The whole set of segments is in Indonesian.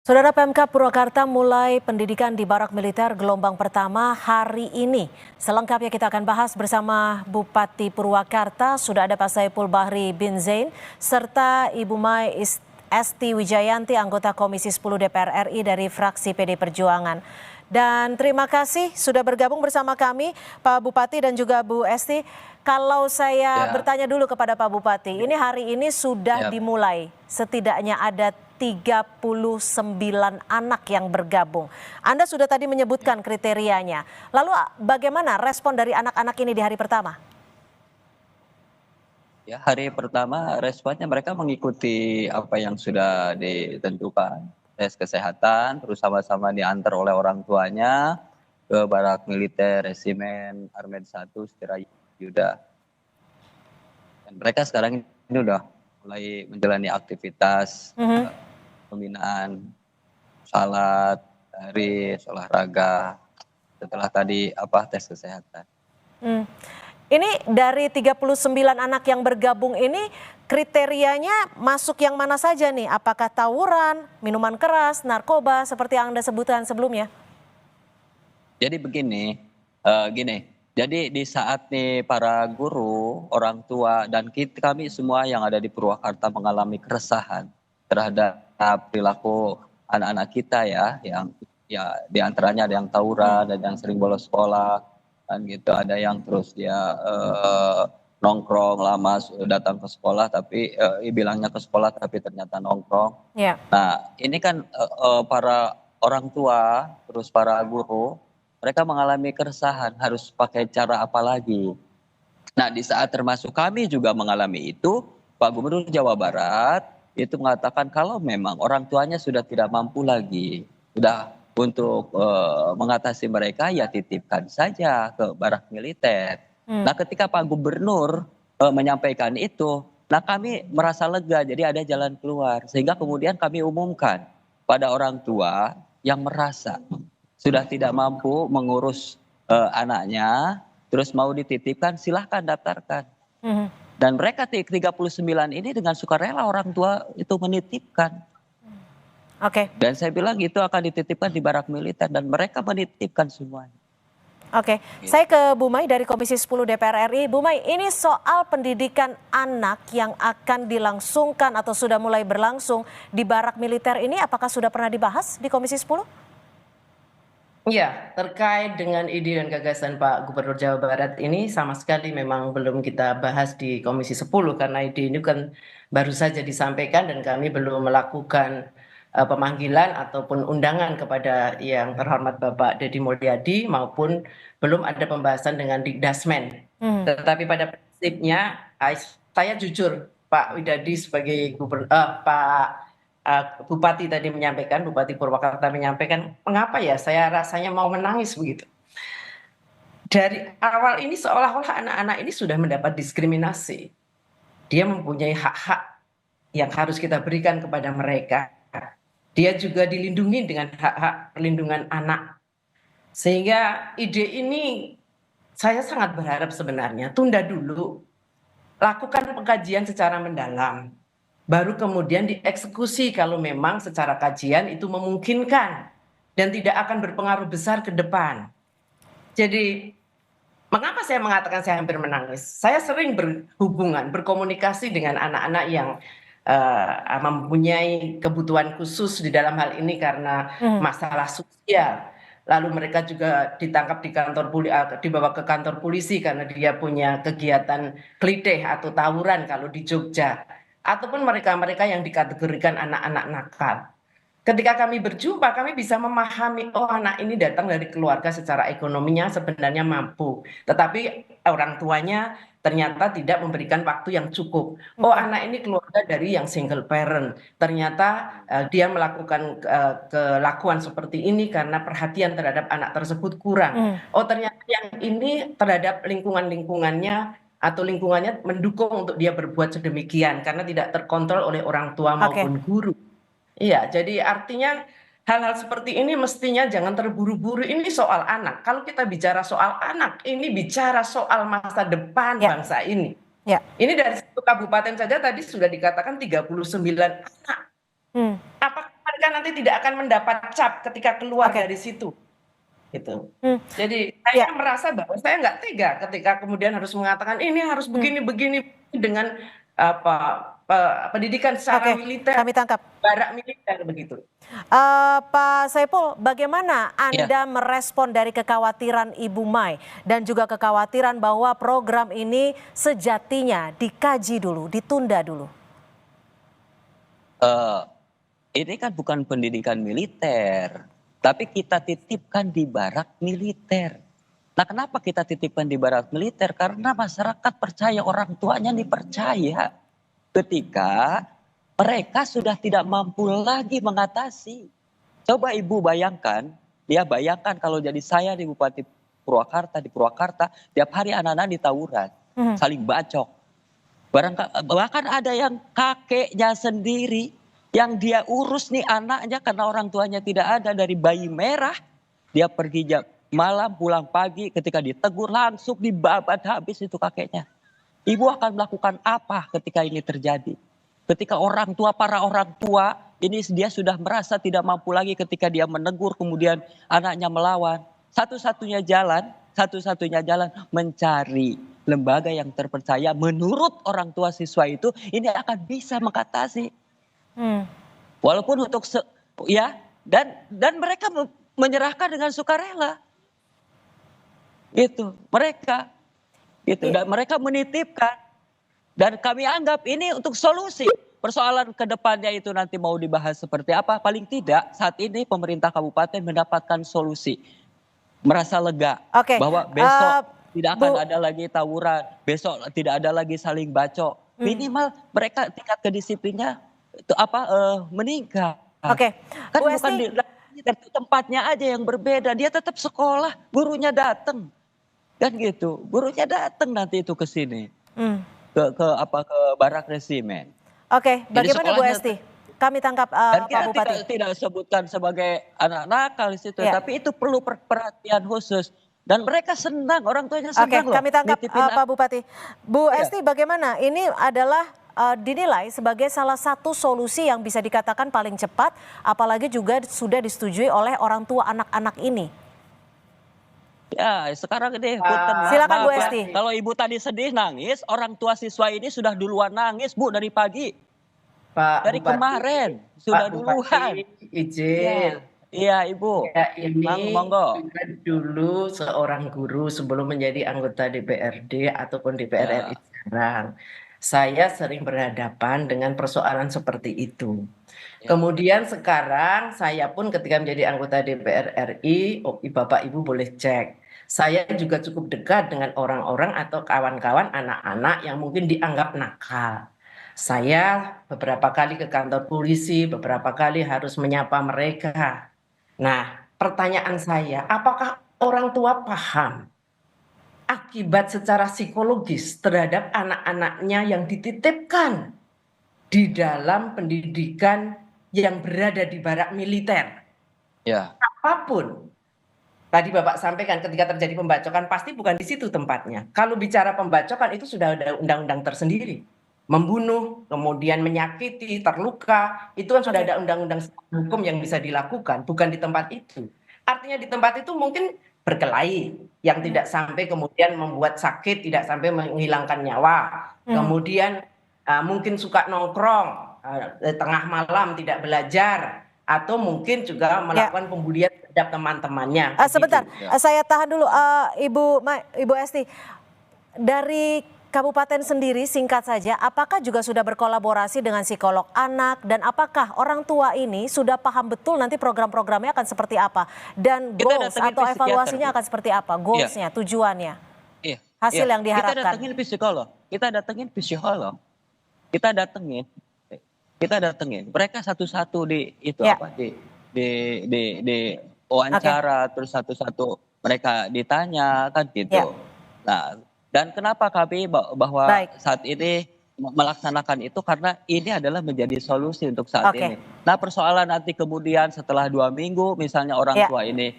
Saudara PMK Purwakarta mulai pendidikan di Barak Militer gelombang pertama hari ini. Selengkapnya kita akan bahas bersama Bupati Purwakarta, sudah ada Pak Saipul Bahri bin Zain, serta Ibu Mai Esti Wijayanti, anggota Komisi 10 DPR RI dari fraksi PD Perjuangan. Dan terima kasih sudah bergabung bersama kami Pak Bupati dan juga Bu Esti. Kalau saya bertanya dulu kepada Pak Bupati, ini hari ini sudah dimulai, setidaknya ada 39 anak yang bergabung. Anda sudah tadi menyebutkan kriterianya. Lalu bagaimana respon dari anak-anak ini di hari pertama? Ya, hari pertama responnya mereka mengikuti apa yang sudah ditentukan. Tes kesehatan, terus sama-sama diantar oleh orang tuanya ke Barak Militer Resimen Armed 1 Yuda. Dan mereka sekarang ini udah mulai menjalani aktivitas pembinaan, salat, baris, olahraga, setelah tadi tes kesehatan. Ini dari 39 anak yang bergabung ini kriterianya masuk yang mana saja nih? Apakah tawuran, minuman keras, narkoba seperti yang Anda sebutkan sebelumnya? Jadi begini, jadi di saat nih para guru, orang tua, dan kami semua yang ada di Purwakarta mengalami keresahan terhadap perilaku anak-anak kita yang diantaranya ada yang tawuran, ada yang sering bolos sekolah, kan gitu, ada yang terus dia nongkrong lama datang ke sekolah tapi bilangnya ke sekolah tapi ternyata nongkrong. Nah ini kan para orang tua terus para guru mereka mengalami keresahan harus pakai cara apa lagi. Nah di saat termasuk kami juga mengalami itu, Pak Gubernur Jawa Barat itu mengatakan kalau memang orang tuanya sudah tidak mampu lagi, sudah untuk mengatasi mereka ya titipkan saja ke Barak Militer. Nah ketika Pak Gubernur menyampaikan itu, nah kami merasa lega jadi ada jalan keluar. Sehingga kemudian kami umumkan pada orang tua yang merasa sudah tidak mampu mengurus anaknya, terus mau dititipkan silahkan daftarkan. Dan mereka 39 ini dengan sukarela orang tua itu menitipkan. Dan saya bilang itu akan dititipkan di Barak Militer dan mereka menitipkan semuanya. Saya ke Bu Mai dari Komisi 10 DPR RI. Bu Mai, ini soal pendidikan anak yang akan dilangsungkan atau sudah mulai berlangsung di Barak Militer ini apakah sudah pernah dibahas di Komisi 10? Iya, terkait dengan ide dan gagasan Pak Gubernur Jawa Barat ini sama sekali memang belum kita bahas di Komisi 10 karena ide ini kan baru saja disampaikan dan kami belum melakukan pemanggilan ataupun undangan kepada yang terhormat Bapak Deddy Mulyadi maupun belum ada pembahasan dengan Dikdasmen. Tetapi pada prinsipnya saya jujur Pak Widadi sebagai Pak Bupati tadi menyampaikan, Bupati Purwakarta menyampaikan, mengapa ya saya rasanya mau menangis begitu. Dari awal ini seolah-olah anak-anak ini sudah mendapat diskriminasi. Dia mempunyai hak-hak yang harus kita berikan kepada mereka. Dia juga dilindungi dengan hak-hak perlindungan anak. Sehingga ide ini saya sangat berharap sebenarnya tunda dulu, lakukan pengkajian secara mendalam. Baru kemudian dieksekusi kalau memang secara kajian itu memungkinkan dan tidak akan berpengaruh besar ke depan. Jadi mengapa saya mengatakan saya hampir menangis? Saya sering berhubungan, berkomunikasi dengan anak-anak yang mempunyai kebutuhan khusus di dalam hal ini karena masalah sosial. Lalu mereka juga ditangkap di kantor dibawa ke kantor polisi karena dia punya kegiatan klitih atau tawuran kalau di Jogja. Ataupun mereka-mereka yang dikategorikan anak-anak nakal. Ketika kami berjumpa, kami bisa memahami, oh anak ini datang dari keluarga secara ekonominya sebenarnya mampu. Tetapi orang tuanya ternyata tidak memberikan waktu yang cukup. Oh anak ini keluarga dari yang single parent. Ternyata dia melakukan kelakuan seperti ini karena perhatian terhadap anak tersebut kurang. Oh ternyata yang ini terhadap lingkungannya atau lingkungannya mendukung untuk dia berbuat sedemikian karena tidak terkontrol oleh orang tua maupun guru. Iya, jadi artinya hal-hal seperti ini mestinya jangan terburu-buru. Ini soal anak. Kalau kita bicara soal anak, ini bicara soal masa depan bangsa ini. Ini dari satu kabupaten saja tadi sudah dikatakan 39 anak. Apakah mereka nanti tidak akan mendapat cap ketika keluar dari situ. Gitu. Jadi saya merasa bahwa saya nggak tega ketika kemudian harus mengatakan ini harus begini-begini dengan pendidikan secara militer, kami tangkap. barak militer begitu. Pak Saiful, bagaimana Anda merespon dari kekhawatiran Ibu Mai dan juga kekhawatiran bahwa program ini sejatinya dikaji dulu, ditunda dulu? Ini kan bukan pendidikan militer. Tapi kita titipkan di barak militer. Nah, kenapa kita titipkan di barak militer? Karena masyarakat percaya, orang tuanya dipercaya. Ketika mereka sudah tidak mampu lagi mengatasi. Coba Ibu bayangkan, bayangkan kalau jadi saya di Bupati Purwakarta, tiap hari anak-anak ditawuran, saling bacok. Bahkan ada yang kakeknya sendiri yang dia urus nih anaknya karena orang tuanya tidak ada, dari bayi merah dia pergi jam malam pulang pagi, ketika ditegur langsung dibabat habis itu kakeknya. Ibu akan melakukan apa ketika ini terjadi? Ketika para orang tua ini dia sudah merasa tidak mampu lagi ketika dia menegur kemudian anaknya melawan. Satu-satunya jalan mencari lembaga yang terpercaya menurut orang tua siswa itu, ini akan bisa mengatasi. Walaupun untuk dan mereka menyerahkan dengan sukarela, itu mereka, dan mereka menitipkan, dan kami anggap ini untuk solusi persoalan kedepannya itu nanti mau dibahas seperti apa. Paling tidak saat ini pemerintah kabupaten mendapatkan solusi, merasa lega bahwa besok tidak akan ada lagi tawuran, besok tidak ada lagi saling bacok, minimal mereka tingkat kedisiplinnya itu meningkat. Kan Bu bukan Esti, di tempatnya aja yang berbeda, dia tetap sekolah, gurunya datang, kan gitu, gurunya datang nanti itu ke sini, ke barak resimen. Bagaimana Bu Esti? Kami tangkap Dan Pak Bupati. Kita tidak sebutkan sebagai anak nakal di situ, tapi itu perlu perhatian khusus. Dan mereka senang, orang tuanya senang loh. Kami tangkap Pak Bupati. Bu Esti, bagaimana? Ini adalah dinilai sebagai salah satu solusi yang bisa dikatakan paling cepat, apalagi juga sudah disetujui oleh orang tua anak-anak ini. Ya, sekarang ini silakan Bu Esti. Kalau Ibu tadi sedih nangis, orang tua siswa ini sudah duluan nangis, Bu, dari pagi. Dari Bupati, kemarin sudah duluan. Izin. Iya, Ibu. Ya, ini monggo. Dulu seorang guru sebelum menjadi anggota DPRD ataupun DPR RI sekarang, saya sering berhadapan dengan persoalan seperti itu. Kemudian sekarang saya pun ketika menjadi anggota DPR RI, Bapak Ibu boleh cek. Saya juga cukup dekat dengan orang-orang atau kawan-kawan anak-anak yang mungkin dianggap nakal. Saya beberapa kali ke kantor polisi, beberapa kali harus menyapa mereka. Nah, pertanyaan saya, apakah orang tua paham akibat secara psikologis terhadap anak-anaknya yang dititipkan di dalam pendidikan yang berada di barak militer? Apapun. Tadi Bapak sampaikan ketika terjadi pembacokan pasti bukan di situ tempatnya. Kalau bicara pembacokan itu sudah ada undang-undang tersendiri. Membunuh, kemudian menyakiti, terluka, itu kan sudah ada undang-undang hukum yang bisa dilakukan, bukan di tempat itu. Artinya di tempat itu mungkin berkelahi yang tidak sampai kemudian membuat sakit, tidak sampai menghilangkan nyawa. Kemudian mungkin suka nongkrong tengah malam tidak belajar, atau mungkin juga melakukan pembulian terhadap teman-temannya. Sebentar, saya tahan dulu, Ibu Esti. Dari Kabupaten sendiri singkat saja, apakah juga sudah berkolaborasi dengan psikolog anak, dan apakah orang tua ini sudah paham betul nanti program-programnya akan seperti apa, dan goals atau evaluasinya akan seperti apa, goalsnya, tujuannya, hasil yang diharapkan. Kita datengin psikolog, kita datengin mereka satu-satu di wawancara, terus satu-satu mereka ditanya kan gitu. Nah, dan kenapa kami bahwa saat ini melaksanakan itu karena ini adalah menjadi solusi untuk saat ini. Nah, persoalan nanti kemudian setelah 2 minggu misalnya orang tua ini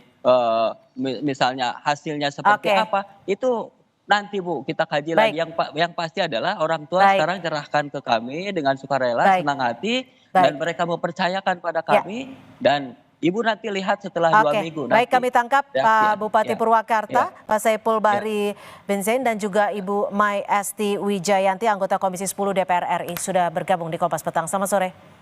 misalnya hasilnya seperti apa, itu nanti Bu kita kaji lagi. Yang pasti adalah orang tua sekarang serahkan ke kami dengan sukarela, senang hati, dan mereka mempercayakan pada kami dan Ibu nanti lihat setelah 2 minggu. Baik, kami tangkap Pak Bupati Ya. Purwakarta, Pak Saipul Bahri bin Zain dan juga Ibu Mai Esti Wijayanti, anggota Komisi 10 DPR RI sudah bergabung di Kompas Petang. Selamat sore.